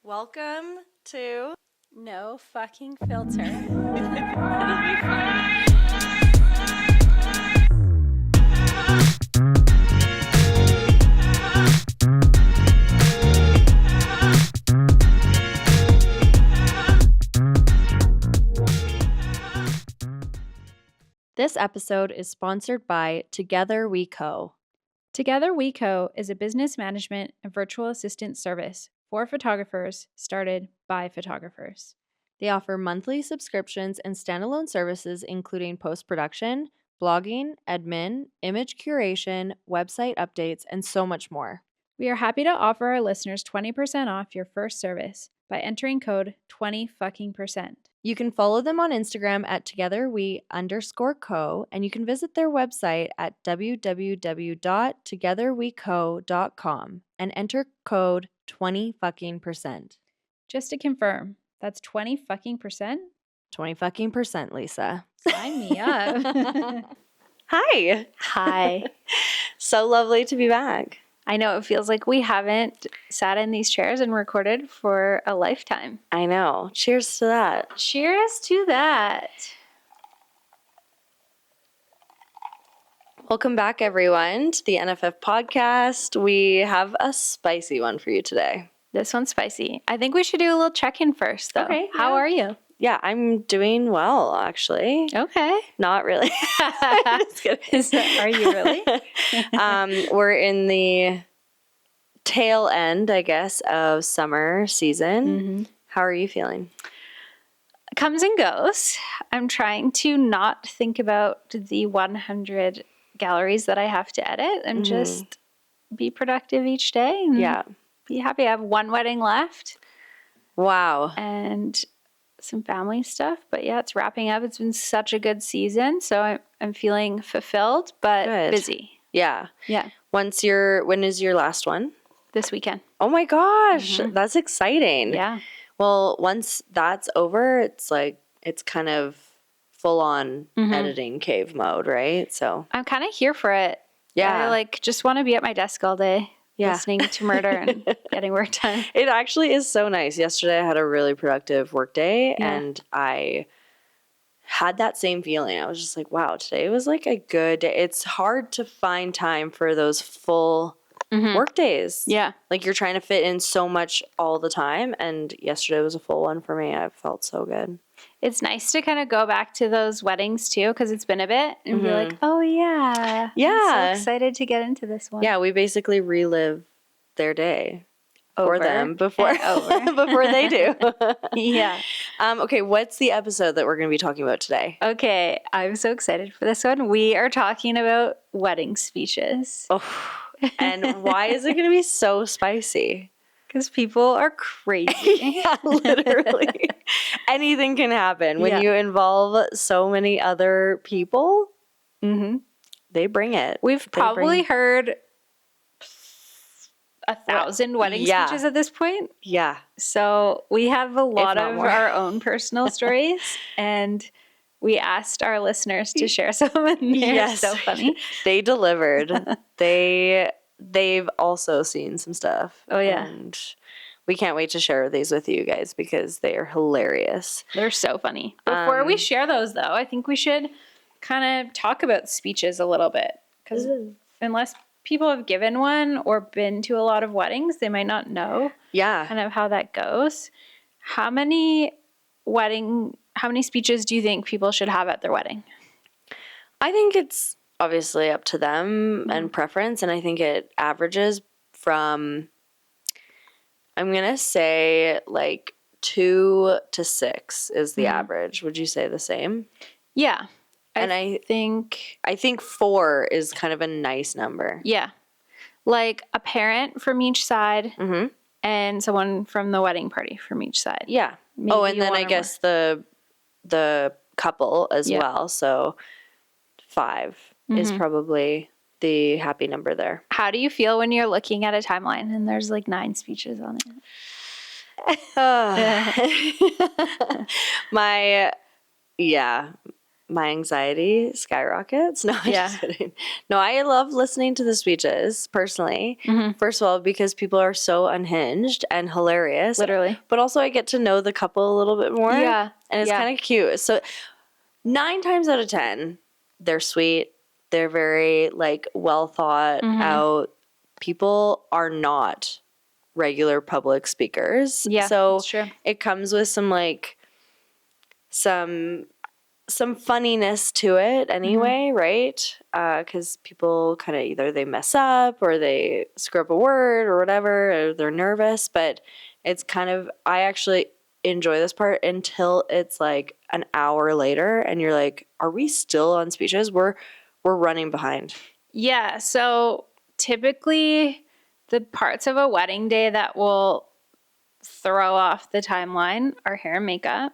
Welcome to No fucking filter. It'll be fun. This episode is sponsored by Together We Co. Together We Co. is a business management and virtual assistant service for photographers started by photographers. They offer monthly subscriptions and standalone services including post-production, blogging, admin, image curation, website updates, and so much more. We are happy to offer our listeners 20% off your first service by entering code 20%. You can follow them on Instagram at togetherwe_co, and you can visit their website at www.togetherweco.com and enter code 20%. Just to confirm, that's 20%? 20%, Lisa. Sign me up. Hi. Hi. So lovely to be back. I know it feels like we haven't sat in these chairs and recorded for a lifetime. I know. Cheers to that. Cheers to that. Welcome back, everyone, to the NFF podcast. We have a spicy one for you today. This one's spicy. I think we should do a little check-in first, though. Okay, How yeah. are you? Yeah, I'm doing well, actually. Okay. Not really. Just kidding. Are you really? We're in the tail end, I guess, of summer season. Mm-hmm. How are you feeling? Comes and goes. I'm trying to not think about the 100 galleries that I have to edit and just be productive each day and be happy. I have one wedding left. Wow. And some family stuff, but yeah, it's wrapping up. It's been such a good season, so I'm feeling fulfilled but busy. Yeah. When is your last one? This weekend. Oh my gosh, that's exciting. Yeah. Well, once that's over, it's kind of full on editing cave mode, right? So I'm kind of here for it. Yeah. I just want to be at my desk all day. Listening to murder and getting work done. It actually is so nice. Yesterday I had a really productive work day and I had that same feeling. I was just like, wow, today was like a good day. It's hard to find time for those full work days. Yeah. Like you're trying to fit in so much all the time, and yesterday was a full one for me. I felt so good. It's nice to kind of go back to those weddings too, because it's been a bit, and be like, oh yeah. I'm so excited to get into this one. Yeah, we basically relive their day for them before they do. Yeah. Okay, what's the episode that we're going to be talking about today? Okay, I'm so excited for this one. We are talking about wedding speeches. Oh, and why is it going to be so spicy? Because people are crazy. Yeah, literally. Anything can happen. When you involve so many other people, they bring it. We've probably heard 1,000 wedding speeches at this point. Yeah. So we have a lot of our own personal stories, and we asked our listeners to share some, and they're so funny. They delivered. They've also seen some stuff. Oh, yeah. And we can't wait to share these with you guys because they are hilarious. They're so funny. Before we share those, though, I think we should kind of talk about speeches a little bit. Because unless people have given one or been to a lot of weddings, they might not know kind of how that goes. How many speeches do you think people should have at their wedding? I think it's obviously up to them and preference, and I think it averages from, I'm going to say 2 to 6 is the average. Would you say the same? Yeah. I think 4 is kind of a nice number. Yeah. Like a parent from each side and someone from the wedding party from each side. Yeah. Maybe and then I guess the couple as well. So 5 is probably the happy number there. How do you feel when you're looking at a timeline and there's 9 speeches on it? my anxiety skyrockets. No, I'm Yeah. just kidding. No, I love listening to the speeches personally. First of all, because people are so unhinged and hilarious. Literally. But also I get to know the couple a little bit more. Yeah. And it's kind of cute. So 9 times out of 10, they're sweet. They're very like well thought out. People are not regular public speakers. Yeah, So that's true. it comes with some like some funniness to it anyway, right? Because people kind of either they mess up or they screw up a word or whatever, or they're nervous. But it's kind of, I actually enjoy this part until it's like an hour later and you're like, are we still on speeches? We're running behind. Yeah. So typically the parts of a wedding day that will throw off the timeline are hair and makeup.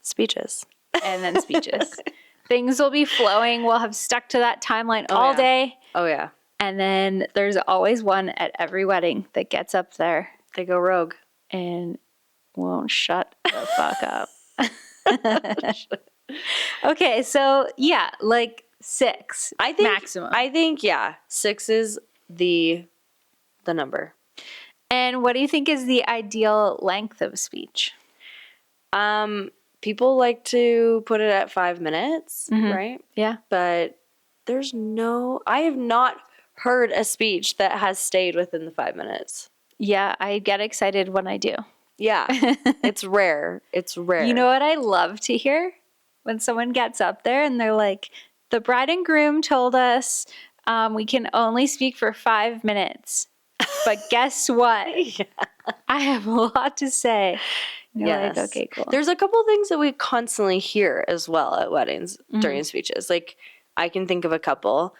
Speeches. And then speeches. Things will be flowing. We'll have stuck to that timeline all day. Oh, yeah. And then there's always one at every wedding that gets up there They go rogue. and won't shut the fuck up. Okay, so yeah, like 6 I think maximum. I think, yeah, 6 is the number. And what do you think is the ideal length of speech? People like to put it at 5 minutes, right? Yeah. But I have not heard a speech that has stayed within the 5 minutes. Yeah, I get excited when I do. Yeah. It's rare. It's rare. You know what I love to hear? When someone gets up there and they're like, the bride and groom told us we can only speak for 5 minutes. But guess what? I have a lot to say. You're like, okay, cool. There's a couple things that we constantly hear as well at weddings during speeches. Like, I can think of a couple.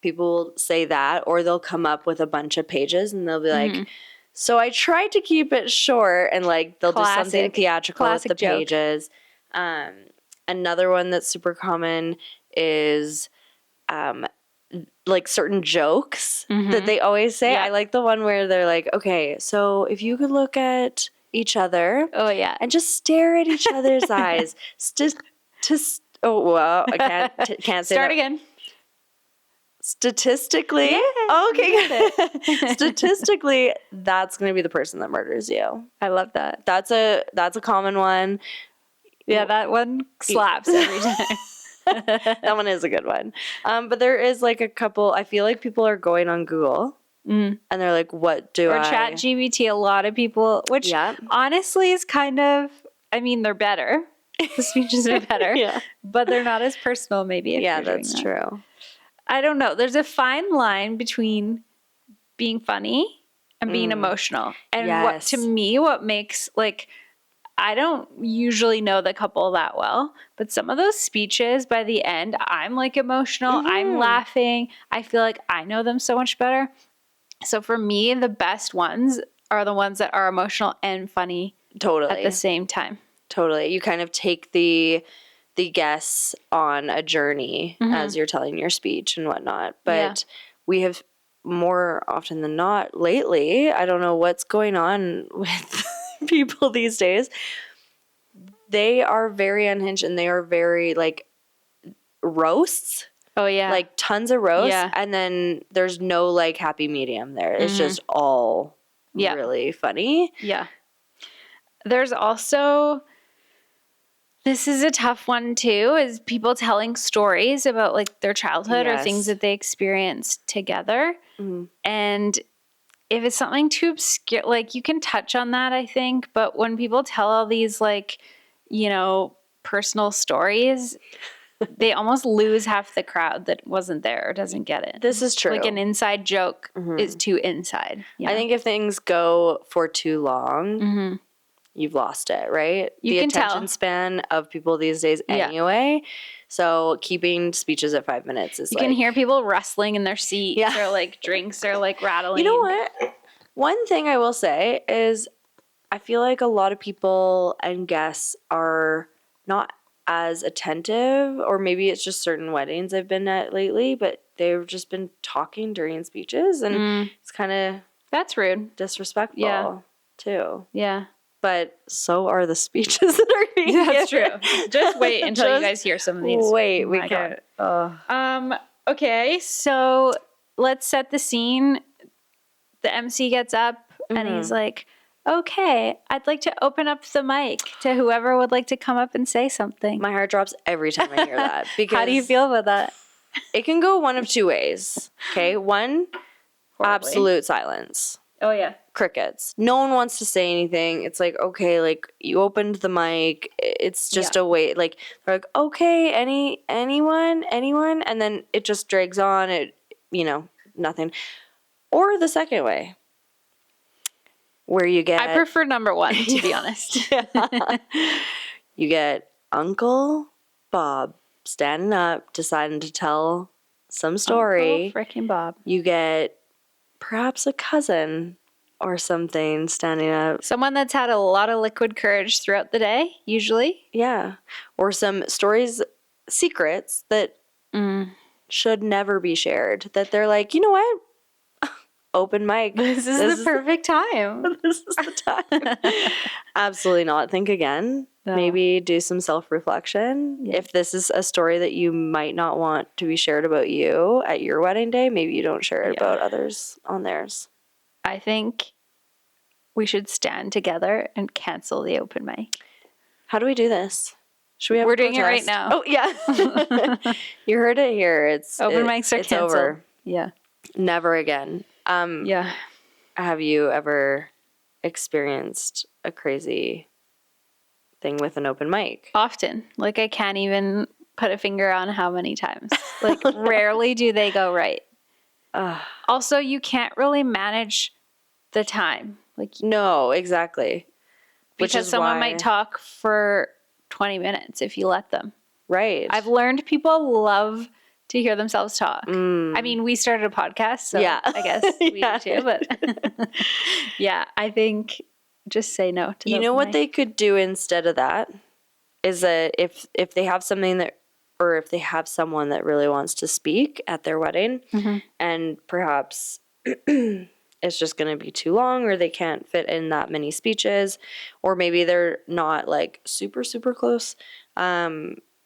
People will say that, or they'll come up with a bunch of pages and they'll be like, so I tried to keep it short, and like they'll do something theatrical with the pages. Another one that's super common is like certain jokes that they always say. I like the one where they're like, okay, so if you could look at each other and just stare at each other's eyes I can't say Start that. again. Statistically, okay, statistically, that's going to be the person that murders you. I love that. That's a common one. Yeah, that one slaps every time. That one is a good one. But there is like a couple. I feel like people are going on Google and they're like, "What do I?" Or ChatGPT. A lot of people, which honestly is kind of. I mean, they're better. The speeches are better, but they're not as personal. Maybe. If you're that's doing that. true. I don't know. There's a fine line between being funny and being emotional. And what to me, what makes like. I don't usually know the couple that well, but some of those speeches by the end, I'm like emotional. I'm laughing. I feel like I know them so much better. So for me, the best ones are the ones that are emotional and funny at the same time. Totally. You kind of take the guests on a journey as you're telling your speech and whatnot. But we have more often than not lately, I don't know what's going on with people these days, they are very unhinged and they are very like roasts. Oh yeah. Like tons of roasts. Yeah. And then there's no like happy medium there. It's just all really funny. Yeah. There's also, this is a tough one too, is people telling stories about like their childhood or things that they experienced together. And if it's something too obscure, like you can touch on that, I think. But when people tell all these like, you know, personal stories, they almost lose half the crowd that wasn't there or doesn't get it. This is true. Like an inside joke is too inside. I think if things go for too long, you've lost it, right? You the can attention tell. span of people these days anyway. So keeping speeches at 5 minutes is you can hear people rustling in their seats or like drinks are like rattling. You know what? One thing I will say is I feel like a lot of people and guests are not as attentive, or maybe it's just certain weddings I've been at lately, but they've just been talking during speeches and it's kind of that's rude. disrespectful too. Yeah. But so are the speeches that are being That's given. true. Just wait until you guys hear some of these. Wait, Oh we my can't. Okay, so let's set the scene. The MC gets up and he's like, okay, I'd like to open up the mic to whoever would like to come up and say something. My heart drops every time I hear that. Because How do you feel about that? it can go one of two ways. Okay, one, Horribly. absolute silence. Oh, yeah. Crickets. No one wants to say anything. It's like, okay, like you opened the mic. It's just a wait. Like they're like, okay, anyone, and then it just drags on. It, nothing. Or the second way, where you get. I prefer number one, to be honest. You get Uncle Bob standing up, deciding to tell some story. Uncle frickin' Bob. You get perhaps a cousin or something standing up. Someone that's had a lot of liquid courage throughout the day, usually. Yeah. Or some stories, secrets that should never be shared. That they're like, you know what? Open mic. This is the perfect time. This is the time. Absolutely not. Think again. No. Maybe do some self-reflection. Yeah. If this is a story that you might not want to be shared about you at your wedding day, maybe you don't share it about others on theirs. I think we should stand together and cancel the open mic. How do we do this? Should we have We're a doing it right protest? now. Oh, yeah. You heard it here. Open mics are it's canceled. over. Yeah. Never again. Yeah. Have you ever experienced a crazy thing with an open mic? Often. Like, I can't even put a finger on how many times. Like, rarely do they go right. Also, you can't really manage the time. Like, No, exactly. because someone might talk for 20 minutes if you let them. Right. I've learned people love to hear themselves talk. I mean, we started a podcast, so I guess we do too. But yeah, I think just say no to. You know what they could do instead of that is that if they have something that, or if they have someone that really wants to speak at their wedding, and perhaps it's just going to be too long, or they can't fit in that many speeches, or maybe they're not like super close.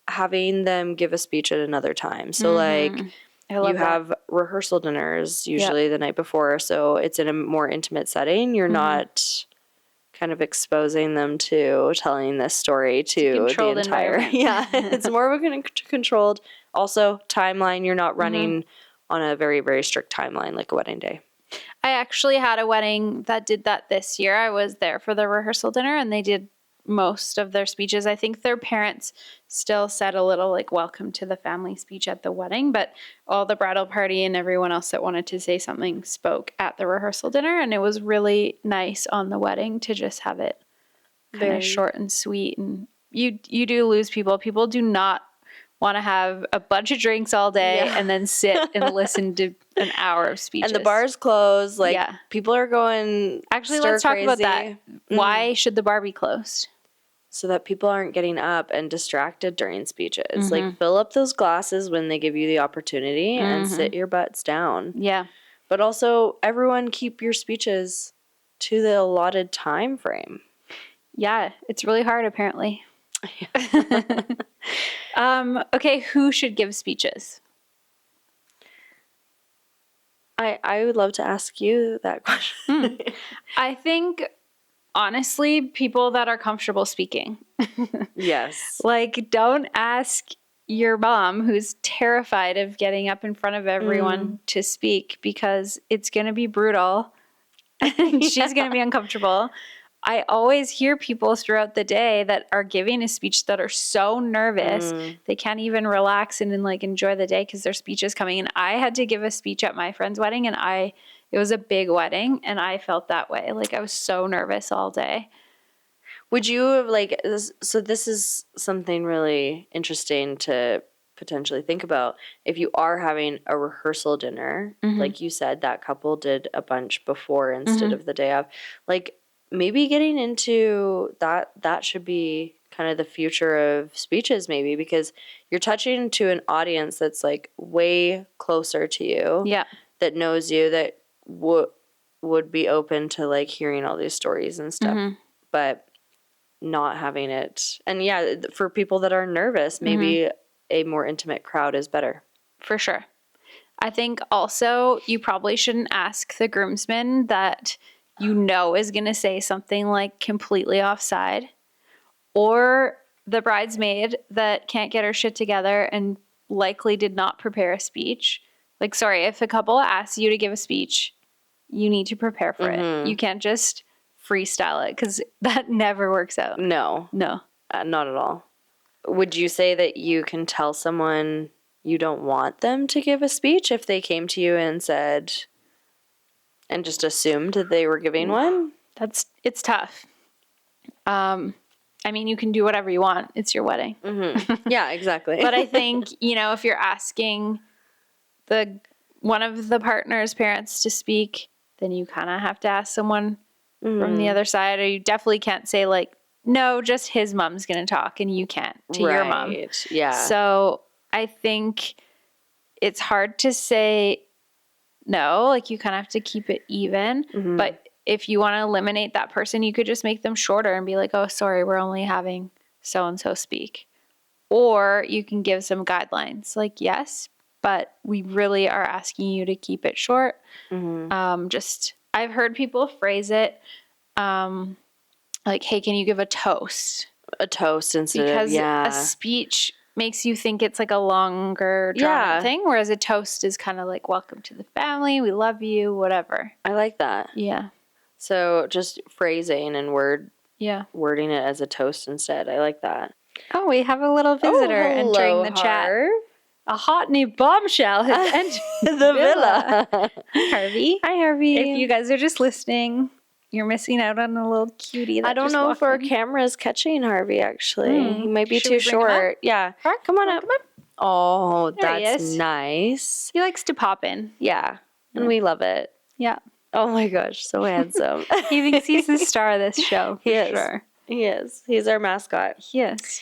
Having them give a speech at another time. So like you have rehearsal dinners usually the night before, so it's in a more intimate setting. You're not kind of exposing them to telling this story to the entire. Yeah, it's more of a controlled. Also, timeline. You're not running on a very, very strict timeline like a wedding day. I actually had a wedding that did that this year. I was there for the rehearsal dinner, and they did most of their speeches. I think their parents still said a little like welcome to the family speech at the wedding, but all the bridal party and everyone else that wanted to say something spoke at the rehearsal dinner, and it was really nice on the wedding to just have it kind of short and sweet. And you do lose people. People do not want to have a bunch of drinks all day and then sit and listen to an hour of speeches. And the bar's closed. Like people are going. Actually, let's talk about that. Why should the bar be closed? So that people aren't getting up and distracted during speeches. Like, fill up those glasses when they give you the opportunity and sit your butts down. Yeah. But also, everyone keep your speeches to the allotted time frame. Yeah, it's really hard, apparently. Okay, who should give speeches? I would love to ask you that question. I think... honestly, people that are comfortable speaking. Yes. Like, don't ask your mom, who's terrified of getting up in front of everyone to speak, because it's going to be brutal and she's going to be uncomfortable. I always hear people throughout the day that are giving a speech that are so nervous they can't even relax and like enjoy the day because their speech is coming. And I had to give a speech at my friend's wedding, and it was a big wedding, and I felt that way. Like, I was so nervous all day. Would you have, like, so this is something really interesting to potentially think about. If you are having a rehearsal dinner, like you said, that couple did a bunch before instead of the day of, like, maybe getting into that should be kind of the future of speeches, maybe, because you're touching to an audience that's, like, way closer to you. Yeah. That knows you, that would be open to like hearing all these stories and stuff. but not having it. And yeah, for people that are nervous, maybe a more intimate crowd is better. For sure. I think also you probably shouldn't ask the groomsman that you know is going to say something like completely offside, or the bridesmaid that can't get her shit together and likely did not prepare a speech. Like, sorry, if a couple asks you to give a speech, you need to prepare for it. You can't just freestyle it because that never works out. No, No. not at all. Would you say that you can tell someone you don't want them to give a speech if they came to you and said, and just assumed that they were giving one? It's tough. I mean, you can do whatever you want. It's your wedding. Yeah, exactly. But I think, if you're asking one of the partner's parents to speak, then you kind of have to ask someone from the other side, or you definitely can't say like, no, just his mom's going to talk and you can't to your mom. Yeah. So I think it's hard to say no, like you kind of have to keep it even. But if you want to eliminate that person, you could just make them shorter and be like, oh, sorry, we're only having so-and-so speak. Or you can give some guidelines like, yes, but we really are asking you to keep it short. I've heard people phrase it like, hey, can you give a toast? A toast instead of, because a speech makes you think it's like a longer drawn thing, whereas a toast is kind of like, welcome to the family, we love you, whatever. I like that. Yeah. So just phrasing and wording it as a toast instead. I like that. Oh, we have a little visitor entering the chat. A hot new bombshell has entered the villa. Hi, Harvey. Hi, Harvey. If you guys are just listening, you're missing out on a little cutie that I don't know if our camera is catching Harvey, actually. He might be too short. Yeah. Right, come on up. Oh, there that's nice. He likes to pop in. Yeah. And we love it. Yeah. Oh my gosh, so handsome. He thinks he's the star of this show. He is. Sure. He is. He's our mascot. He is.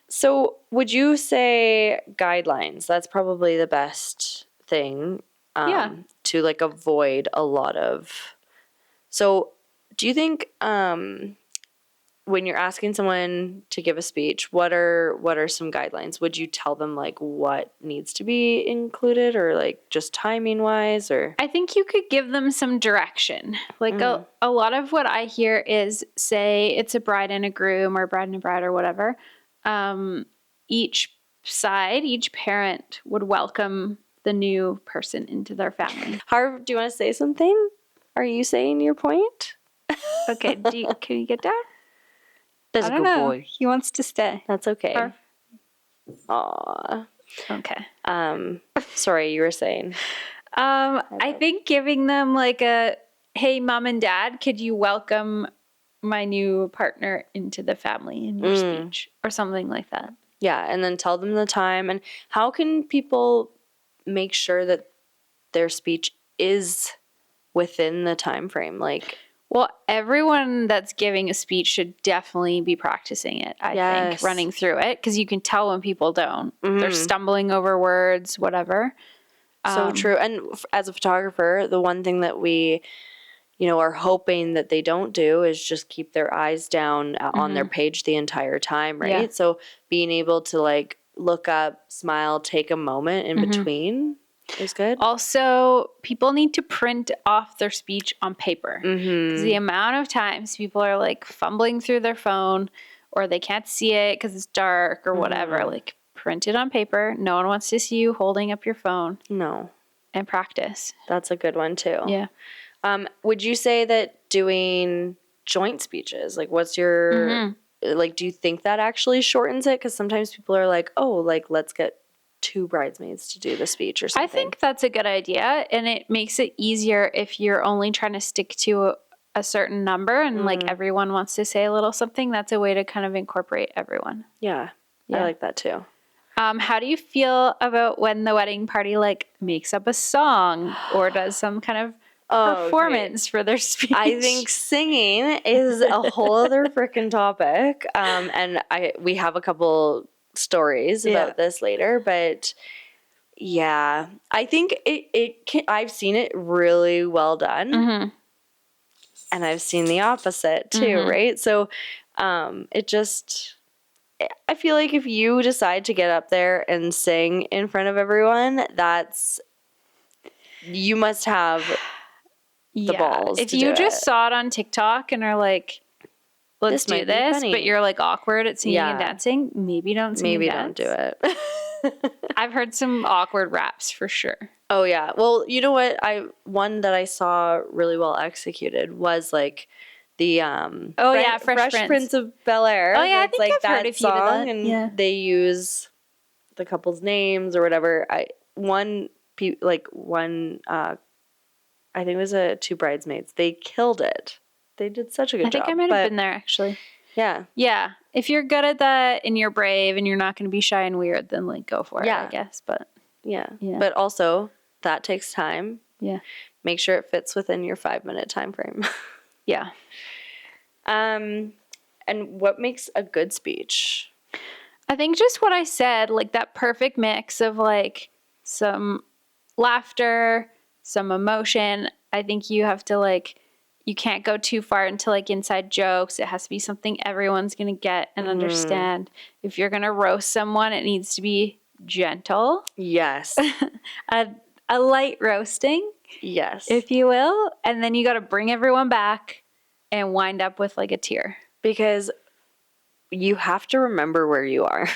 So would you say guidelines? That's probably the best thing to like avoid a lot of. So do you think when you're asking someone to give a speech, what are some guidelines? Would you tell them like what needs to be included, or like just timing wise, or? I think you could give them some direction. Like a lot of what I hear is, say it's a bride and a groom, or a bride and a bride, or whatever. Each parent would welcome the new person into their family. Harv, do you want to say something? Are you saying your point? Okay, can you get down? That's a good boy. He wants to stay. That's okay. Harv. Aw. Okay. Sorry, you were saying. I think giving them like a, hey, mom and dad, could you welcome my new partner into the family in your speech, or something like that. Yeah, and then tell them the time. And how can people make sure that their speech is within the time frame? Like, well, everyone that's giving a speech should definitely be practicing it, I think, running through it, because you can tell when people don't. They're stumbling over words, whatever. So true. And as a photographer, the one thing that we are hoping that they don't do is just keep their eyes down on their page the entire time, right? Yeah. So being able to like look up, smile, take a moment in between is good. Also, people need to print off their speech on paper. Because the amount of times people are like fumbling through their phone, or they can't see it because it's dark or whatever, like print it on paper. No one wants to see you holding up your phone. No. And practice. That's a good one too. Yeah. Would you say that doing joint speeches, like what's your, like, do you think that actually shortens it? Because sometimes people are like, oh, like, let's get 2 bridesmaids to do the speech or something. I think that's a good idea. And it makes it easier if you're only trying to stick to a certain number and like everyone wants to say a little something. That's a way to kind of incorporate everyone. Yeah. I like that too. How do you feel about when the wedding party like makes up a song or does some kind of performance for their speech? I think singing is a whole other freaking topic. And we have a couple stories about this later, but yeah, I think I've seen it really well done. and I've seen the opposite too, right? So I feel like if you decide to get up there and sing in front of everyone, you must have the balls If to you do just it. saw it on TikTok and are like, let's do might be this, funny. but you're like awkward at singing and dancing, maybe don't sing and don't do dance. it. I've heard some awkward raps for sure. Oh yeah. Well, you know what? One that I saw really well executed was like the Fresh Prince of Bel-Air. Oh yeah, I It's think like I've heard a few of song, that. and they use the couple's names or whatever. I think it was two bridesmaids. They killed it. They did such a good job. I think I might have been there actually. Yeah. Yeah. If you're good at that and you're brave and you're not going to be shy and weird, then like go for it, I guess. But yeah. But also that takes time. Yeah. Make sure it fits within your 5-minute time frame. Yeah. And what makes a good speech? I think just what I said, like that perfect mix of like some laughter, some emotion. I think you have to you can't go too far into like inside jokes. It has to be something everyone's going to get and understand. If you're going to roast someone, it needs to be gentle. Yes. a light roasting. Yes. If you will. And then you got to bring everyone back and wind up with like a tear. Because you have to remember where you are.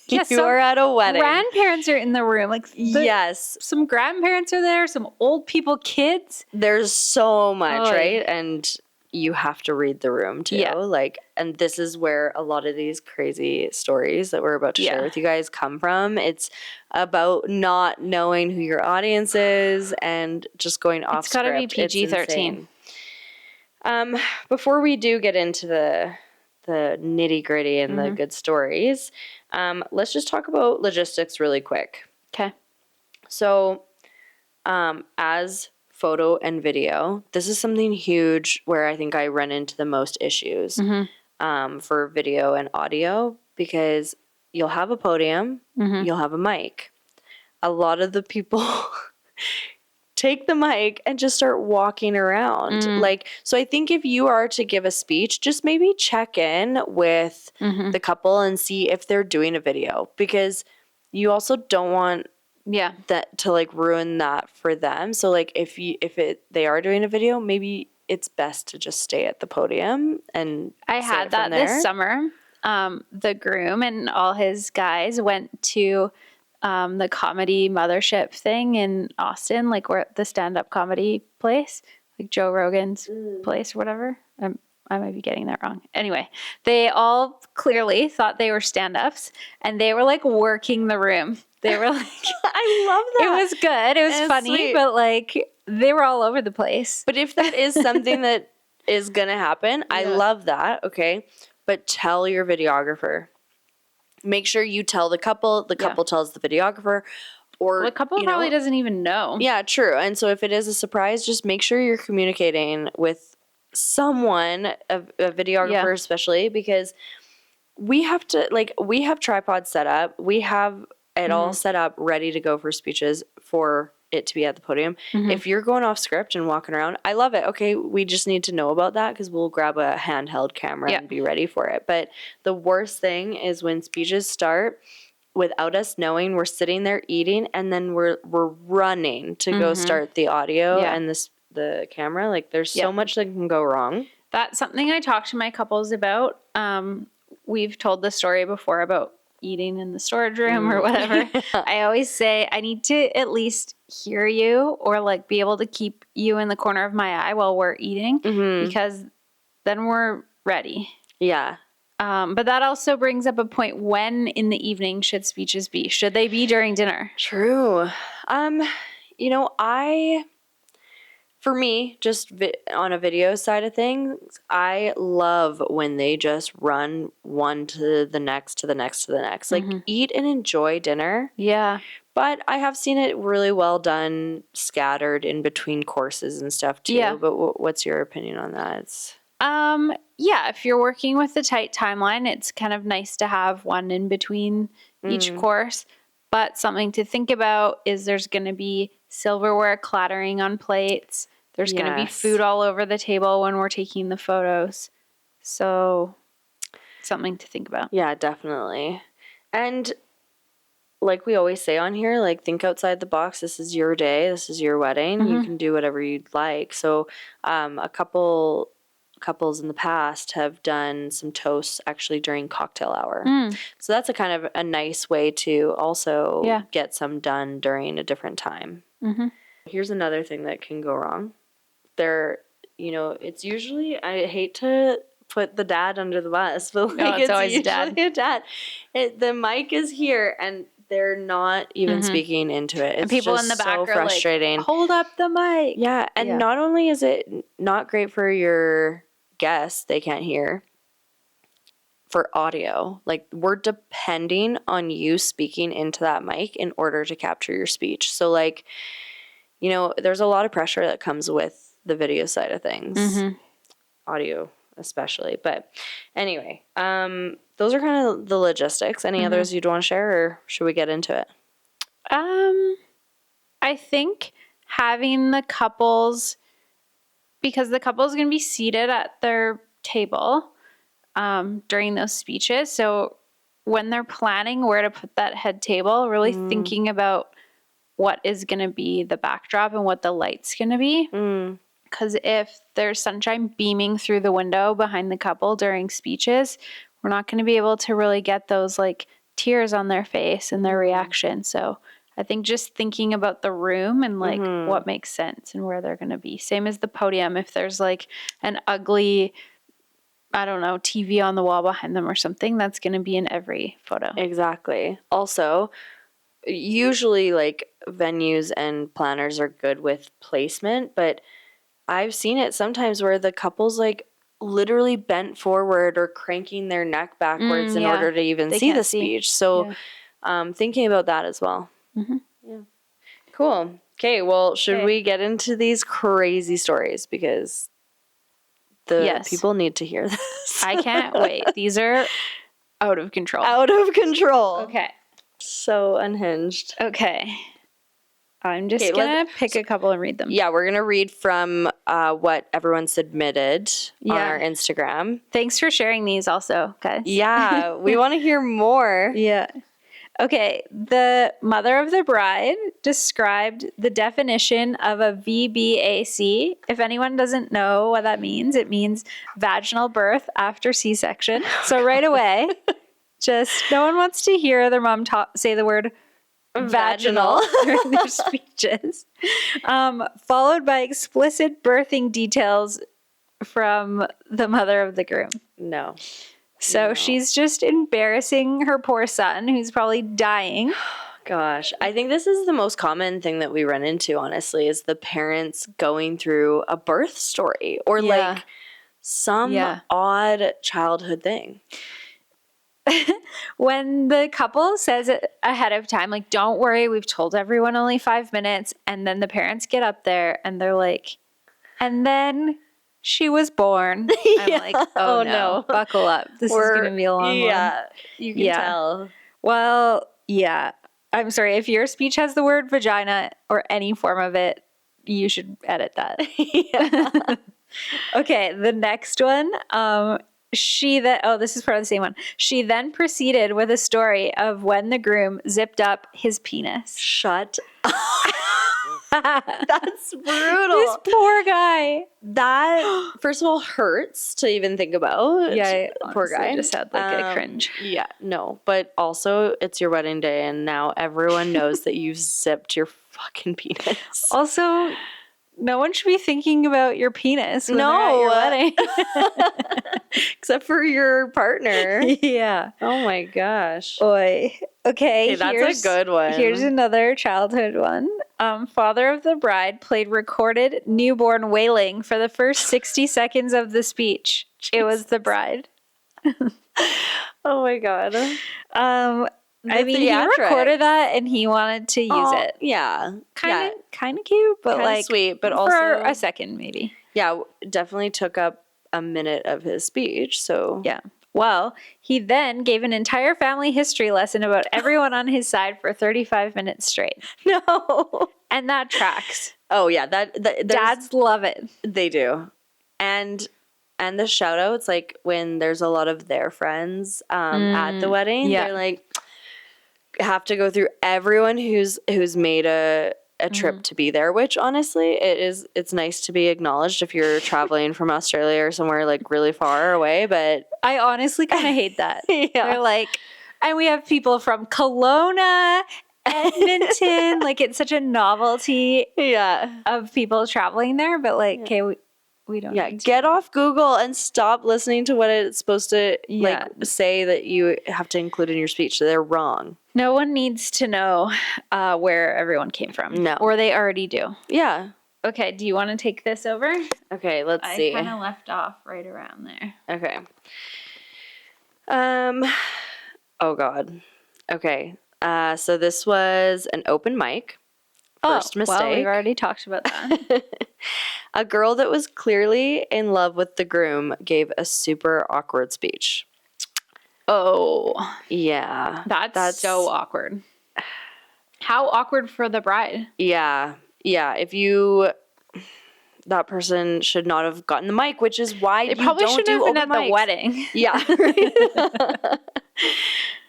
Yeah, you are at a wedding. Grandparents are in the room. Yes. Some grandparents are there, some old people, kids. There's so much, right? And you have to read the room too. Yeah. And this is where a lot of these crazy stories that we're about to share with you guys come from. It's about not knowing who your audience is and just going off It's got to be PG-13. Before we do get into the nitty-gritty and the good stories, let's just talk about logistics really quick. Okay. So, as photo and video, this is something huge where I think I run into the most issues for video and audio, because you'll have a podium, you'll have a mic. A lot of the people take the mic and just start walking around. So I think if you are to give a speech, just maybe check in with the couple and see if they're doing a video, because you also don't want that to like ruin that for them. So like if they are doing a video, maybe it's best to just stay at the podium. And I had that this summer. The groom and all his guys went to the comedy mothership thing in Austin, like we're at the stand-up comedy place, like Joe Rogan's place or whatever. I might be getting that wrong. Anyway, they all clearly thought they were stand-ups and they were like working the room. They were like, I love that. It was good. It was funny, sweet. but like they were all over the place. But if that is something that is going to happen, I love that. Okay. But tell your videographer. Make sure you tell the couple tells the videographer, or the couple probably doesn't even know. Yeah, true. And so if it is a surprise, just make sure you're communicating with someone, a videographer especially, because we have tripods set up. We have it all set up ready to go for speeches for it to be at the podium. If you're going off script and walking around, I love it. Okay, we just need to know about that because we'll grab a handheld camera and be ready for it. But the worst thing is when speeches start without us knowing. We're sitting there eating, and then we're running to go start the audio and the camera. Like there's so much that can go wrong. That's something I talk to my couples about. We've told the story before about eating in the storage room or whatever. I always say I need to at least hear you or like be able to keep you in the corner of my eye while we're eating because then we're ready. Yeah. But that also brings up a point. When in the evening should speeches be? Should they be during dinner? True. For me, just on a video side of things, I love when they just run one to the next, to the next, to the next. Like, eat and enjoy dinner. Yeah. But I have seen it really well done, scattered in between courses and stuff, too. Yeah. But what's your opinion on that? Yeah, if you're working with a tight timeline, it's kind of nice to have one in between each course. But something to think about is there's going to be silverware clattering on plates. There's going to be food all over the table when we're taking the photos. So something to think about. Yeah, definitely. And like we always say on here, like think outside the box. This is your day. This is your wedding. You can do whatever you'd like. So a couples in the past have done some toasts actually during cocktail hour. So that's a kind of a nice way to also get some done during a different time. Here's another thing that can go wrong. It's usually, I hate to put the dad under the bus, but like it's always usually a dad. The mic is here and they're not even speaking into it. It's and people just in the back so are frustrating. Like, hold up the mic. Yeah, and not only is it not great for your guests, they can't hear, for audio. Like, we're depending on you speaking into that mic in order to capture your speech. So, like, there's a lot of pressure that comes with the video side of things, audio especially. But anyway, those are kind of the logistics. Any others you'd want to share, or should we get into it? I think having the couples, because the couple's going to be seated at their table during those speeches. So when they're planning where to put that head table, really thinking about what is going to be the backdrop and what the light's going to be. Because if there's sunshine beaming through the window behind the couple during speeches, we're not going to be able to really get those like tears on their face and their reaction. So I think just thinking about the room and like what makes sense and where they're going to be. Same as the podium. If there's like an ugly, I don't know, TV on the wall behind them or something, that's going to be in every photo. Exactly. Also, usually like venues and planners are good with placement, but I've seen it sometimes where the couple's like literally bent forward or cranking their neck backwards in order to even see the speech. So thinking about that as well. Yeah. Cool. Okay, well, should we get into these crazy stories? Because the people need to hear this. I can't wait. These are out of control. Out of control. Okay. So unhinged. Okay. I'm just going to pick a couple and read them. Yeah, we're going to read from what everyone submitted on our Instagram. Thanks for sharing these also, guys. Yeah, we want to hear more. Yeah. Okay, the mother of the bride described the definition of a VBAC. If anyone doesn't know what that means, it means vaginal birth after C-section. So right away, just no one wants to hear their mom say the word vaginal during their speeches. Followed by explicit birthing details from the mother of the groom. No. So she's just embarrassing her poor son, who's probably dying. Gosh, I think this is the most common thing that we run into, honestly, is the parents going through a birth story or like some odd childhood thing. When the couple says it ahead of time, like, don't worry, we've told everyone only 5 minutes. And then the parents get up there and they're like, and then she was born. I'm like, oh no, buckle up. This is going to be a long one. Yeah, you can tell. Well, yeah. I'm sorry. If your speech has the word vagina or any form of it, you should edit that. Okay, the next one. This is part of the same one. She then proceeded with a story of when the groom zipped up his penis. Shut up. That's brutal. This poor guy. That, first of all, hurts to even think about. Yeah, poor guy. Just had like a cringe. Yeah, no. But also, it's your wedding day, and now everyone knows that you've zipped your fucking penis. Also, no one should be thinking about your penis when they're at your wedding. Except for your partner. Yeah. Oh my gosh. Oy. Okay, that's a good one. Here's another childhood one. Father of the bride played recorded newborn wailing for the first 60 seconds of the speech. It was the bride. Oh my god. He recorded that and he wanted to use it. Yeah. Kind of cute, but kinda like sweet, but for also a second maybe. Yeah, definitely took up a minute of his speech. So yeah. Well, he then gave an entire family history lesson about everyone on his side for 35 minutes straight. No. And that tracks. Oh yeah, Dads love it. They do. And the shout outs, like when there's a lot of their friends at the wedding, they're like have to go through everyone who's made a trip to be there, which honestly it's nice to be acknowledged if you're traveling from Australia or somewhere like really far away, but I honestly kind of hate that. Yeah. They're like, and we have people from Kelowna, Edmonton, like it's such a novelty of people traveling there, but like, okay, we don't need to. Get off Google and stop listening to what it's supposed to like say that you have to include in your speech. They're wrong. No one needs to know where everyone came from. No. Or they already do. Yeah. Okay, do you want to take this over? Okay, let's see. I kind of left off right around there. Okay. Oh God. Okay. So this was an open mic. First mistake. Well, we've already talked about that. A girl that was clearly in love with the groom gave a super awkward speech. Oh. Yeah. That's so awkward. How awkward for the bride. Yeah. Yeah. That person should not have gotten the mic, which is why they probably shouldn't have been at the wedding. Yeah.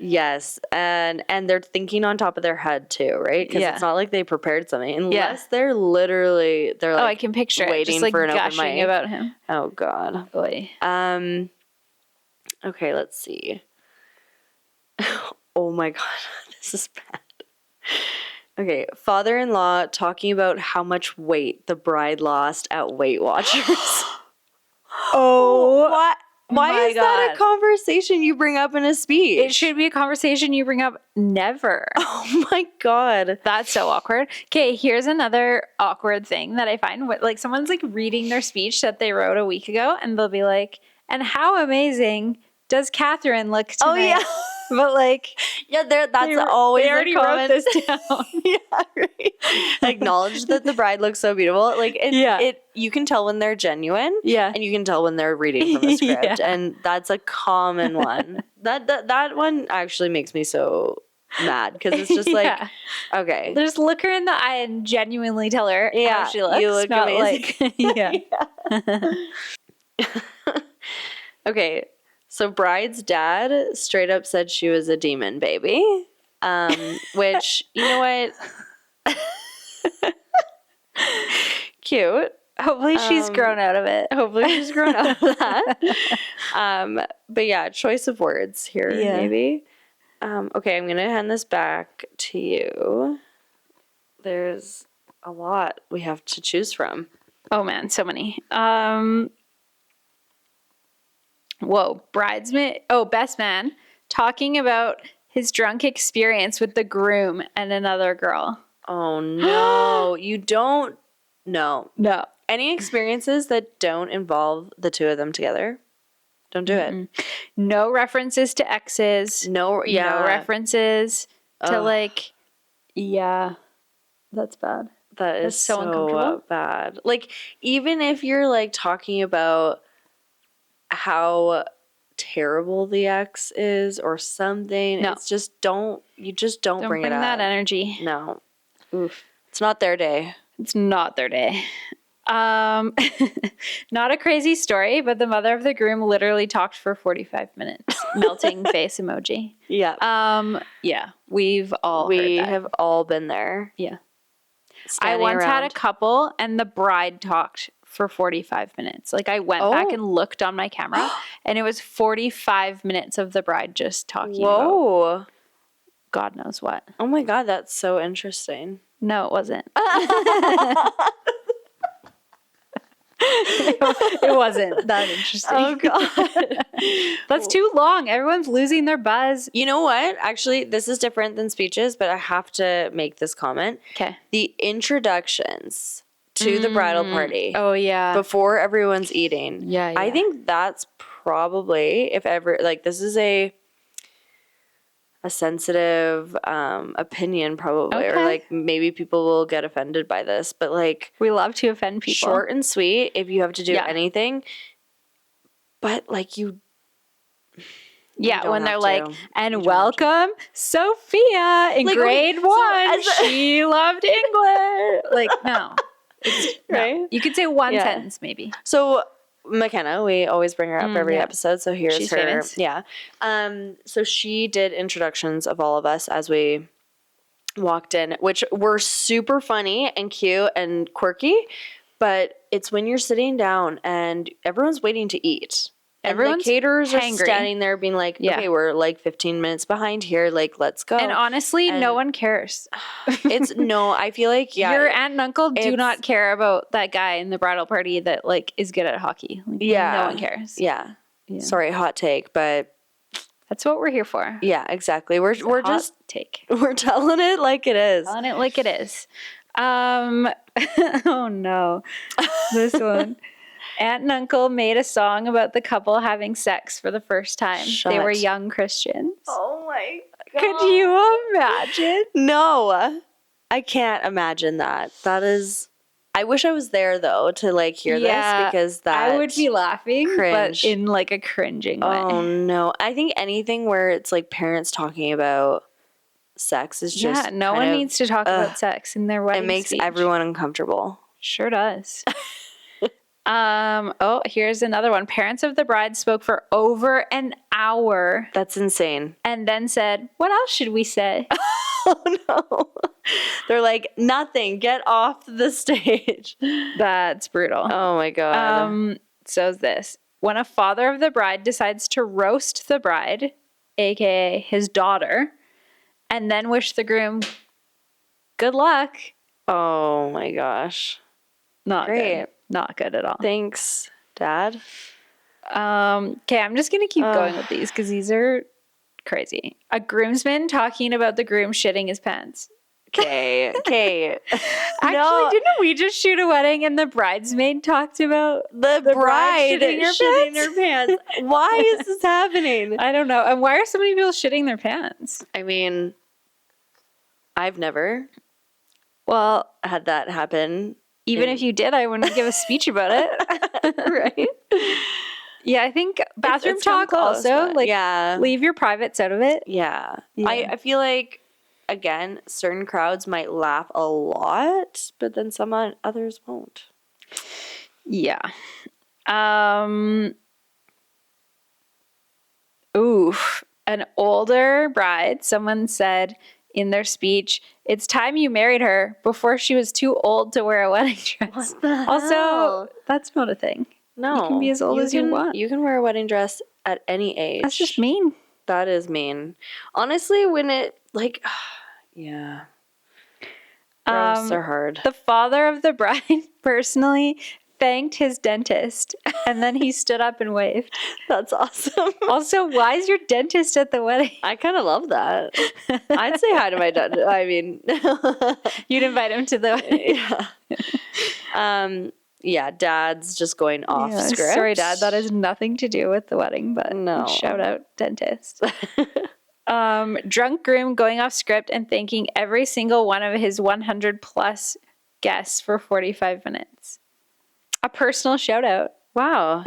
Yes. And they're thinking on top of their head too, right? Because it's not like they prepared something. Unless they're like, I can picture it. Waiting just like for an gushing open mic about him. Oh God. Oy. Okay, let's see. Oh my God, this is bad. Okay, father-in-law talking about how much weight the bride lost at Weight Watchers. Oh, why is that a conversation you bring up in a speech? It should be a conversation you bring up never. Oh my God. That's so awkward. Okay, here's another awkward thing that I find. Like someone's like reading their speech that they wrote a week ago and they'll be like, and how amazing does Catherine look tonight? Oh yeah. But like, always they already wrote this down. Yeah, right. Acknowledge that the bride looks so beautiful. Like, you can tell when they're genuine. Yeah, and you can tell when they're reading from a script, and that's a common one. That one actually makes me so mad because it's just like, okay, just look her in the eye and genuinely tell her how she looks. You look not amazing. Okay. So bride's dad straight up said she was a demon baby, which, you know what? Cute. Hopefully she's grown out of it. Hopefully she's grown out of that. But yeah, choice of words here, maybe. Okay, I'm going to hand this back to you. There's a lot we have to choose from. Oh man, so many. Whoa, best man talking about his drunk experience with the groom and another girl. Oh no, you don't. No. Any experiences that don't involve the two of them together, don't do it. No references to exes. No references to like, that's bad. That's so uncomfortable. Bad. Like, even if you're like talking about how terrible the ex is or something, it's just don't bring it up. That energy. No. Oof. It's not their day. It's not their day. Not a crazy story, but the mother of the groom literally talked for 45 minutes. Melting face emoji. Yeah. Yeah. We've all heard that. have all been there. Yeah. Standing I once around. had a couple and the bride talked for 45 minutes. Like I went back and looked on my camera and it was 45 minutes of the bride just talking about God knows what. Oh my God, that's so interesting. No, it wasn't. It wasn't that interesting. Oh God. That's too long. Everyone's losing their buzz. You know what? Actually, this is different than speeches, but I have to make this comment. Okay. The introductions to the bridal party. Oh yeah. Before everyone's eating. Yeah. I think that's probably, if ever, like this is a sensitive opinion probably, or like maybe people will get offended by this, but like we love to offend people. Short and sweet if you have to do anything, but like you Yeah, don't when they're have like, to. and welcome Sophia in Like, grade okay, so one. as She loved English. Like, no. No. Right? You could say one Yeah. sentence maybe. So McKenna, we always bring her up every yeah. episode. So here's She's her. famous. Yeah. So she did introductions of all of us as we walked in, which were super funny and cute and quirky. But it's when you're sitting down and everyone's waiting to eat. Everyone's and the caterers are hangry. standing there being like, Yeah. okay, we're like 15 minutes behind here. Like, let's go. And honestly, no one cares. I feel like, yeah. Your aunt and uncle do it's- not care about that guy in the bridal party that like is good at hockey. Like, Yeah. no one cares. Yeah. Yeah. Sorry, hot take, but That's what we're here for. yeah, exactly. We're Hot just take. we're telling it like it is. Telling it like it is. Oh no. This one. Aunt and uncle made a song about the couple having sex for the first time. They were Shut. young Christians. Oh my god. Could you imagine? No. I can't imagine that. That is I wish I was there though to like hear this because that I would be laughing, cringe. but in like a cringing Oh way. no. I think anything where it's like parents talking about sex is just Yeah, no kind one of- needs to talk about sex in their wedding it makes speech. everyone uncomfortable. Sure does. Here's another one. Parents of the bride spoke for over an hour That's insane. and then said, "What else should we say?" Oh no. They're like, nothing. Get off the stage. That's brutal. Oh my god. So is this. When a father of the bride decides to roast the bride, aka his daughter, and then wish the groom good luck, Oh my gosh. not Great. good. Not good at all. Thanks, Dad. Okay, I'm just gonna keep going with these because these are crazy. A groomsman talking about the groom shitting his pants. Okay. Actually, didn't we just shoot a wedding and the bridesmaid talked about the bride bride shitting her shitting pants? her pants. Why is this happening? I don't know. And why are so many people shitting their pants? I mean, I've never Well, had that happen. even if you did, I wouldn't give a speech about it. Right? Yeah, I think bathroom It's come talk close, also, but- like, yeah. leave your privates out of it. Yeah. Yeah. I feel like, again, certain crowds might laugh a lot, but then some others won't. Yeah. An older bride, someone said in their speech, "It's time you married her before she was too old to wear a wedding dress." What the Also, hell? that's not a thing. No. You can be as old as you want. You can wear a wedding dress at any age. That's just mean. That is mean. Honestly, when it, like, yeah. Gross are hard. The father of the bride personally thanked his dentist and then he stood up and waved. That's awesome. Also, why is your dentist at the wedding? I kind of love that. I'd say hi to my dad. I mean, You'd invite him to the wedding. yeah. Yeah, Dad's just going off Yeah, script. sorry, Dad. That has nothing to do with the wedding, but No. shout out dentist. Drunk groom going off script and thanking every single one of his 100 plus guests for 45 minutes. A personal shout out. Wow.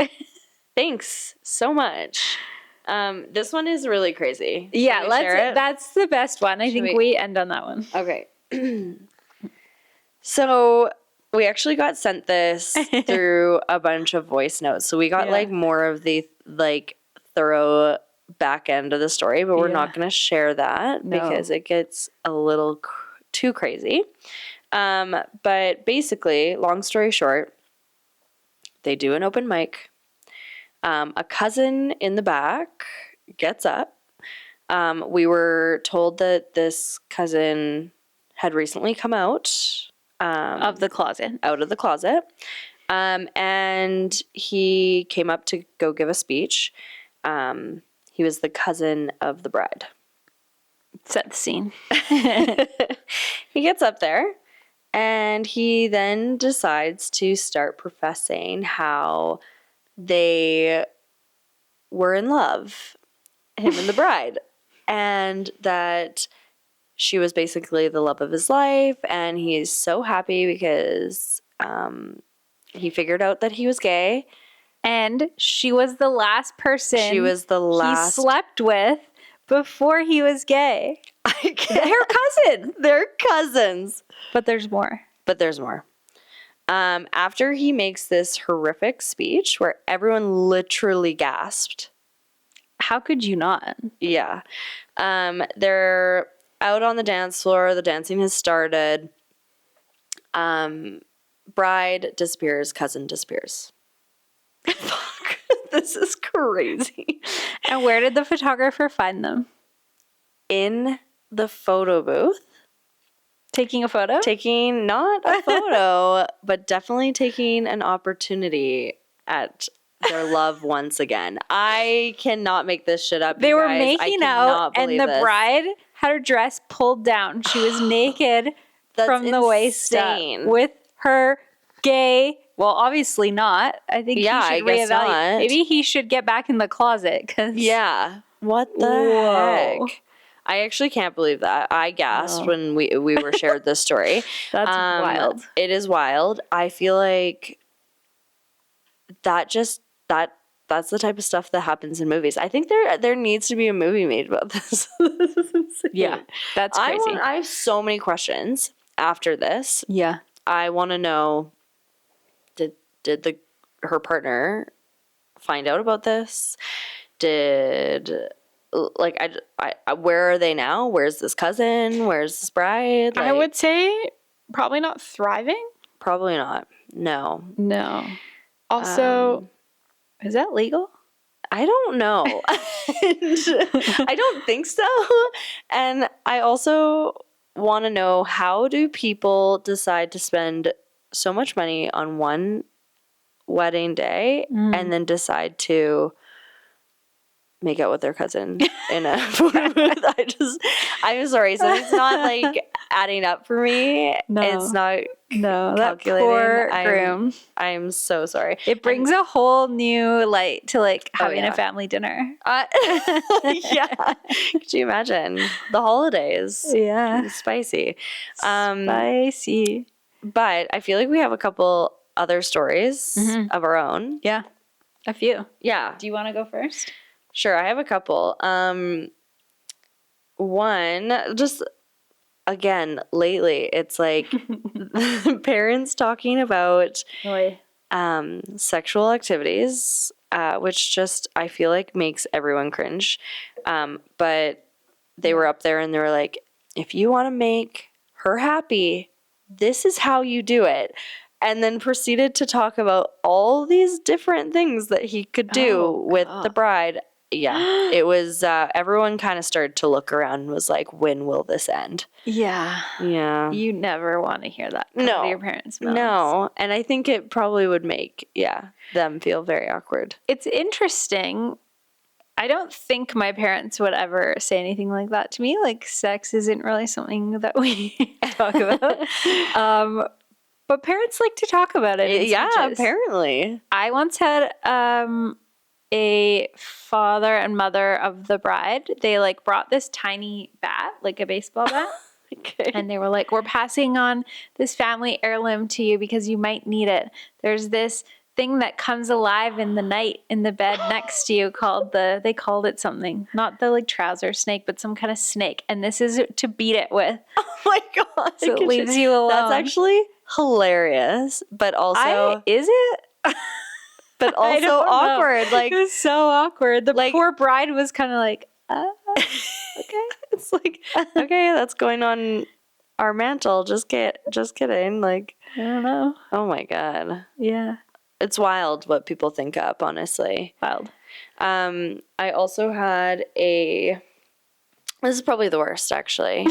Thanks so much. This one is really crazy. Yeah, Can we share it? that's the best one. I think we- we end on that one. Okay. So we actually got sent this through a bunch of voice notes. So we got Yeah. like more of the like thorough back end of the story, but we're Yeah. not going to share that No. because it gets a little too crazy. But basically, long story short, they do an open mic. A cousin in the back gets up. We were told that this cousin had recently come out Of the closet. out of the closet. And he came up to go give a speech. He was the cousin of the bride. Set the scene. He gets up there and he then decides to start professing how they were in love, him and the bride, and that she was basically the love of his life, and he's so happy because he figured out that he was gay, And she was the last person She was the last. he slept with before he was gay. Her cousin. They're cousins. But there's more. But there's more. After he makes this horrific speech where everyone literally gasped. How could you not? Yeah. They're out on the dance floor. The dancing has started. Bride disappears. Cousin disappears. Fuck. This is crazy. And where did the photographer find them? In the photo booth. Taking a photo? Taking not a photo, but definitely taking an opportunity at their love once again. I cannot make this shit up. They were making out, and the bride had her dress pulled down. She was naked from the waist up with her gay. Well, obviously not. I think he should reevaluate. Not. Maybe he should get back in the closet. Yeah. What the heck? I actually can't believe that. I gasped when we were shared this story. That's wild. It is wild. I feel like that's the type of stuff that happens in movies. I think there needs to be a movie made about this. This is insane. Yeah, that's crazy. I have so many questions after this. Yeah. I want to know, did her partner find out about this? Where are they now? Where's this cousin? Where's this bride? I would say probably not thriving. Probably not. No. Also, is that legal? I don't know. I don't think so. And I also want to know, how do people decide to spend so much money on one wedding day and then decide to make out with their cousin in a photo booth? I'm sorry. So it's not like adding up for me. No. It's not calculating. That poor groom. I'm so sorry. It brings a whole new light to having a family dinner. Yeah. Could you imagine? The holidays. Yeah. Spicy. Spicy. But I feel like we have a couple other stories of our own. Yeah. A few. Yeah. Do you want to go first? Sure, I have a couple. One, just again, lately, it's like parents talking about sexual activities, which just I feel like makes everyone cringe. But they were up there and they were like, if you want to make her happy, this is how you do it. And then proceeded to talk about all these different things that he could do with the bride. Yeah, it was, everyone kind of started to look around and was like, when will this end? Yeah. Yeah. You never want to hear that come out of your parents' mouths. No, and I think it probably would make, them feel very awkward. It's interesting. I don't think my parents would ever say anything like that to me. Like, sex isn't really something that we talk about. But parents like to talk about it. Yeah, apparently. I once had a father and mother of the bride. They brought this tiny bat, like a baseball bat. Okay. And they were like, we're passing on this family heirloom to you because you might need it. There's this thing that comes alive in the night in the bed next to you they called it something, not the trouser snake, but some kind of snake. And this is to beat it with. Oh my God. So it leaves you alone. That's actually hilarious, but also. Is it? But also awkward. It was so awkward. The poor bride was kind of like, okay. It's like, okay, that's going on our mantle. Just kidding. I don't know. Oh my God. Yeah. It's wild what people think up, honestly. Wild. I also had this is probably the worst, actually.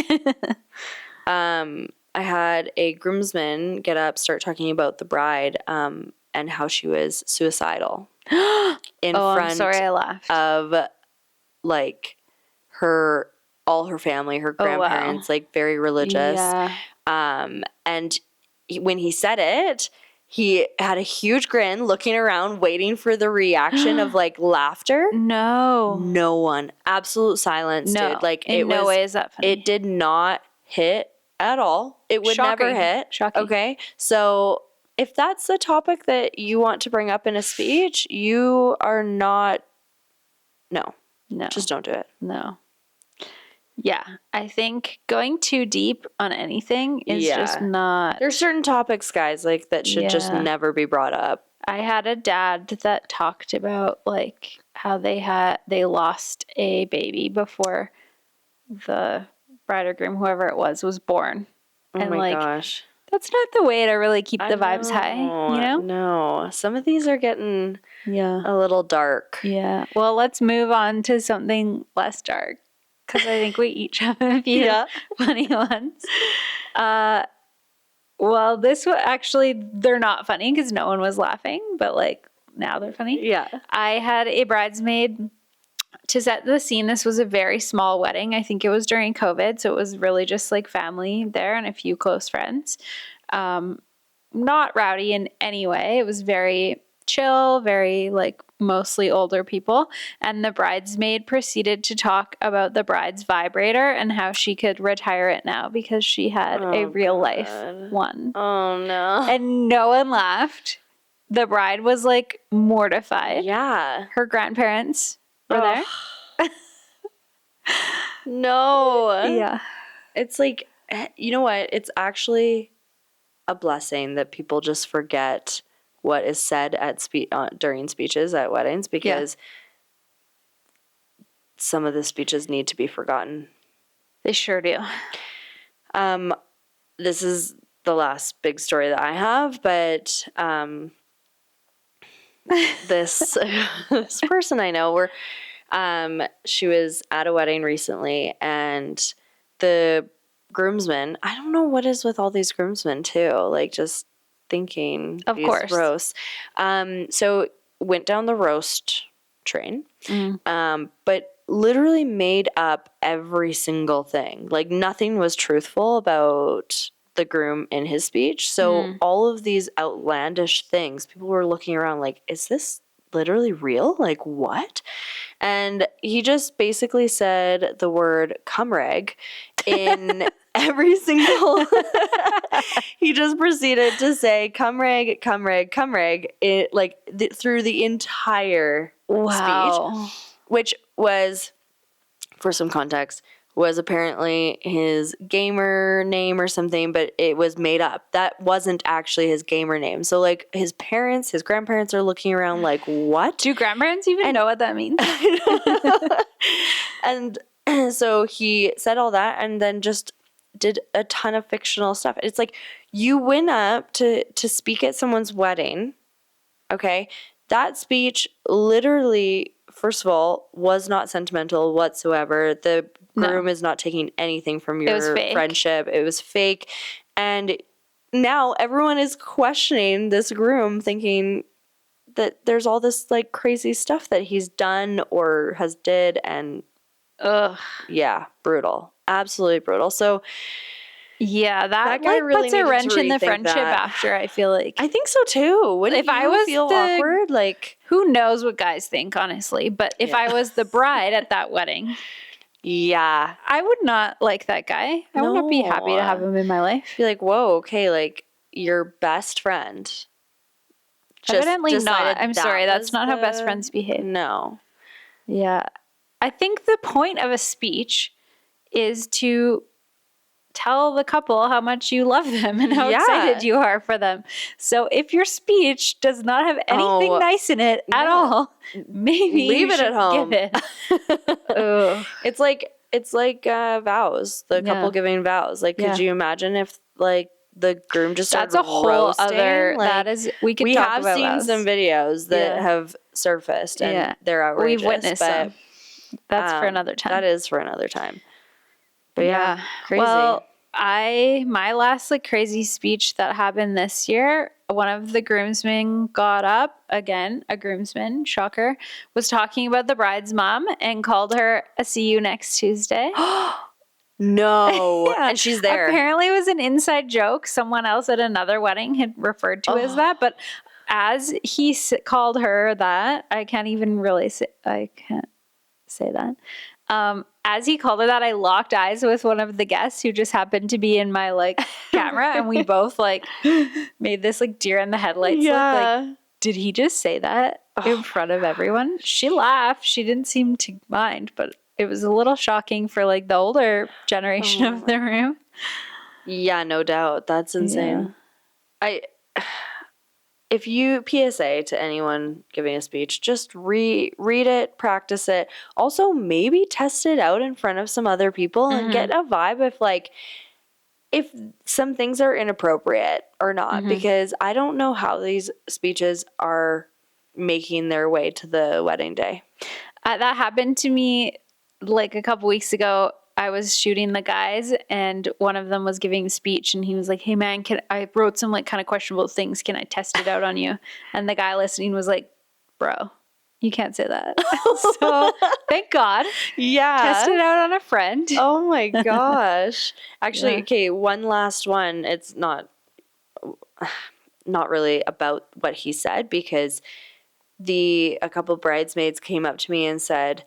I had a groomsman get up, start talking about the bride, and how she was suicidal in front I'm sorry, I laughed. of all her family, her grandparents, very religious. Yeah. And when he said it, he had a huge grin, looking around, waiting for the reaction of laughter. No one, absolute silence, dude. In no way is that funny. It did not hit at all. It would never hit. Shocking. Okay, so if that's the topic that you want to bring up in a speech, you are not, no, just don't do it. No. Yeah, I think going too deep on anything is just not. There's certain topics, guys, like that should just never be brought up. I had a dad that talked about like how they lost a baby before the bride or groom, whoever it was born. Oh and my gosh. That's not the way to really keep the vibes high, you know? No. Some of these are getting a little dark. Yeah. Well, let's move on to something less dark, because I think we each have a few funny ones. Well, this was actually, they're not funny because no one was laughing, but like now they're funny. Yeah. I had a bridesmaid to set the scene. This was a very small wedding. I think it was during COVID, so it was really just like family there and a few close friends. Not rowdy in any way. It was very chill, very like mostly older people. And the bridesmaid proceeded to talk about the bride's vibrator and how she could retire it now because she had a real life one. Oh no. And no one laughed. The bride was like mortified. Yeah. Her grandparents were there. No. Yeah. It's like, you know what? It's actually a blessing that people just forget what is said at during speeches at weddings, because some of the speeches need to be forgotten. They sure do. This is the last big story that I have, but this person I know, she was at a wedding recently, and the groomsmen, I don't know what is with all these groomsmen too, like just thinking of these course roasts. So went down the roast train, but literally made up every single thing. Like nothing was truthful about the groom in his speech. So all of these outlandish things, people were looking around like, is this literally real? Like what? And he just basically said the word cumrag in every single he just proceeded to say cumrag, cumrag, cumrag through the entire speech, which was, for some context, was apparently his gamer name or something, but it was made up. That wasn't actually his gamer name. So like his grandparents are looking around like, what? Do grandparents even know what that means? And so he said all that and then just did a ton of fictional stuff. It's like, you went up to speak at someone's wedding, okay? That speech literally, first of all, was not sentimental whatsoever. The groom is not taking anything from your friendship. It was fake. And now everyone is questioning this groom, thinking that there's all this like crazy stuff that he's done or has did, and yeah, brutal. Absolutely brutal. So yeah, that guy like really puts a needed wrench to in the rethink friendship that. after, I feel like. I think so too. Wouldn't if I was feel awkward? Like, who knows what guys think, honestly. But if I was the bride at that wedding, I would not like that guy. I would not be happy to have him in my life. Be like, whoa, okay, like your best friend. Evidently not. I'm sorry, that's not how best friends behave. No. Yeah. I think the point of a speech is to tell the couple how much you love them and how excited you are for them. So if your speech does not have anything nice in it at all, maybe leave it at home. Give it. It's like vows. The couple giving vows. Like, could you imagine if like the groom just started That's a whole roasting? other. Like, that is. We have seen vows. some videos that have surfaced, and they're outrageous. We've witnessed them. That's for another time. That is for another time. But yeah, crazy. Well, my last like crazy speech that happened this year, one of the groomsmen got up, again, a groomsman, shocker, was talking about the bride's mom and called her a see you next Tuesday. No. And she's there. Apparently it was an inside joke. Someone else at another wedding had referred to as that, but as he called her that, I can't say that. As he called her that, I locked eyes with one of the guests who just happened to be in my like camera, and we both like made this like deer in the headlights look. Like, did he just say that in front of everyone? She laughed. She didn't seem to mind, but it was a little shocking for like the older generation of the room. Yeah, no doubt. That's insane. If you PSA to anyone giving a speech, just read it, practice it. Also, maybe test it out in front of some other people and get a vibe if some things are inappropriate or not, because I don't know how these speeches are making their way to the wedding day. That happened to me like a couple weeks ago. I was shooting the guys, and one of them was giving a speech, and he was like, "Hey man, I wrote some like kind of questionable things. Can I test it out on you?" And the guy listening was like, "Bro, you can't say that." So thank God. Yeah. Test it out on a friend. Oh my gosh. Actually, okay, one last one. It's not really about what he said, because a couple bridesmaids came up to me and said,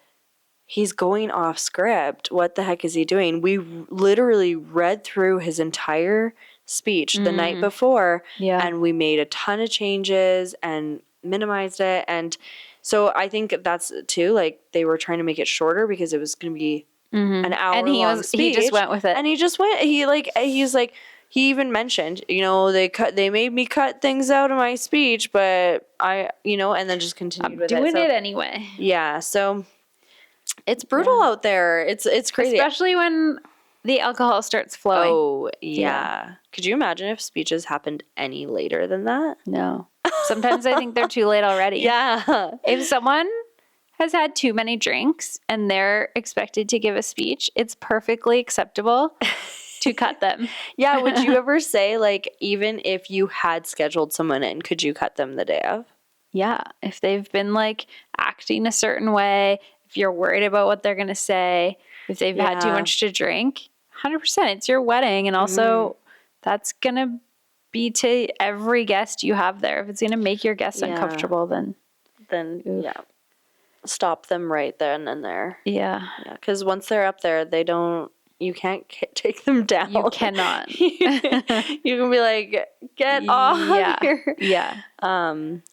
"He's going off script. What the heck is he doing?" We literally read through his entire speech the night before, and we made a ton of changes and minimized it. And so I think that's too, like, they were trying to make it shorter because it was going to be an hour and long speech. He just went with it. And he just went. He even mentioned, they made me cut things out of my speech, but and then just continued with it. Doing it anyway. Yeah. So it's brutal out there. It's crazy. Especially when the alcohol starts flowing. Oh, yeah. Could you imagine if speeches happened any later than that? No. Sometimes I think they're too late already. Yeah. If someone has had too many drinks and they're expected to give a speech, it's perfectly acceptable to cut them. Yeah. Would you ever say, like, even if you had scheduled someone in, could you cut them the day of? Yeah. If they've been like acting a certain way, if you're worried about what they're going to say, if they've had too much to drink, 100%. It's your wedding. And also that's going to be to every guest you have there. If it's going to make your guests uncomfortable, then stop them right then and there. Yeah. Yeah. Because once they're up there, you can't take them down. You cannot. You can be like, get off here. Yeah.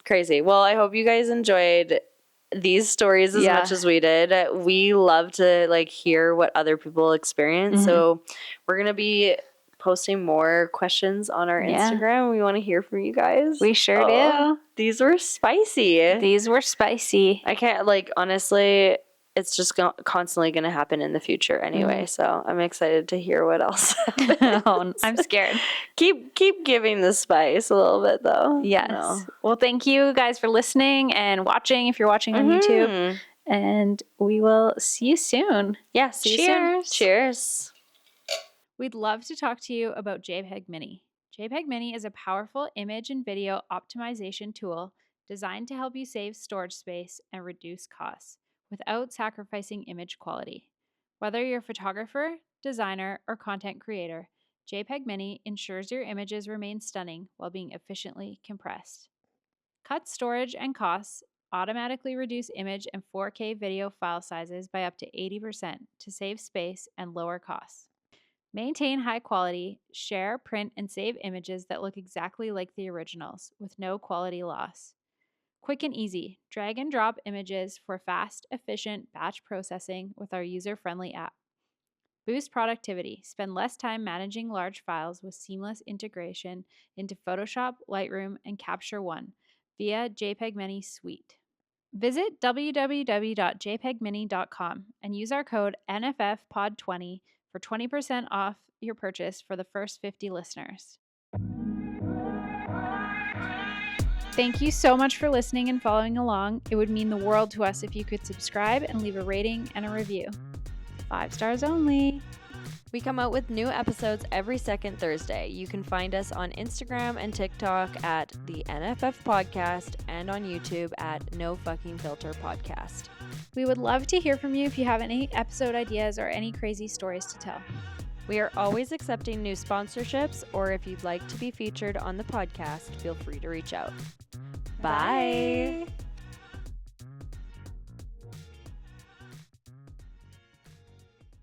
Crazy. Well, I hope you guys enjoyed these stories as much as we did. We love to hear what other people experience. So we're going to be posting more questions on our Instagram. We want to hear from you guys. We sure do. These were spicy. I can't, honestly, it's just constantly going to happen in the future anyway. So I'm excited to hear what else happens. Oh, I'm scared. Keep giving the spice a little bit though. Yes. Well, thank you guys for listening and watching if you're watching on YouTube. And we will see you soon. Yeah. See you soon. Cheers. We'd love to talk to you about jpegmini. jpegmini is a powerful image and video optimization tool designed to help you save storage space and reduce costs without sacrificing image quality. Whether you're a photographer, designer, or content creator, jpegmini ensures your images remain stunning while being efficiently compressed. Cut storage and costs, automatically reduce image and 4K video file sizes by up to 80% to save space and lower costs. Maintain high quality, share, print, and save images that look exactly like the originals with no quality loss. Quick and easy, drag and drop images for fast, efficient batch processing with our user-friendly app. Boost productivity, spend less time managing large files with seamless integration into Photoshop, Lightroom, and Capture One via jpegmini Suite. Visit www.jpegmini.com and use our code NFFPOD20 for 20% off your purchase for the first 50 listeners. Thank you so much for listening and following along. It would mean the world to us if you could subscribe and leave a rating and a review. 5 stars only. We come out with new episodes every second Thursday. You can find us on Instagram and TikTok at the NFF Podcast and on YouTube at No Fucking Filter Podcast. We would love to hear from you if you have any episode ideas or any crazy stories to tell. We are always accepting new sponsorships, or if you'd like to be featured on the podcast, feel free to reach out. Bye.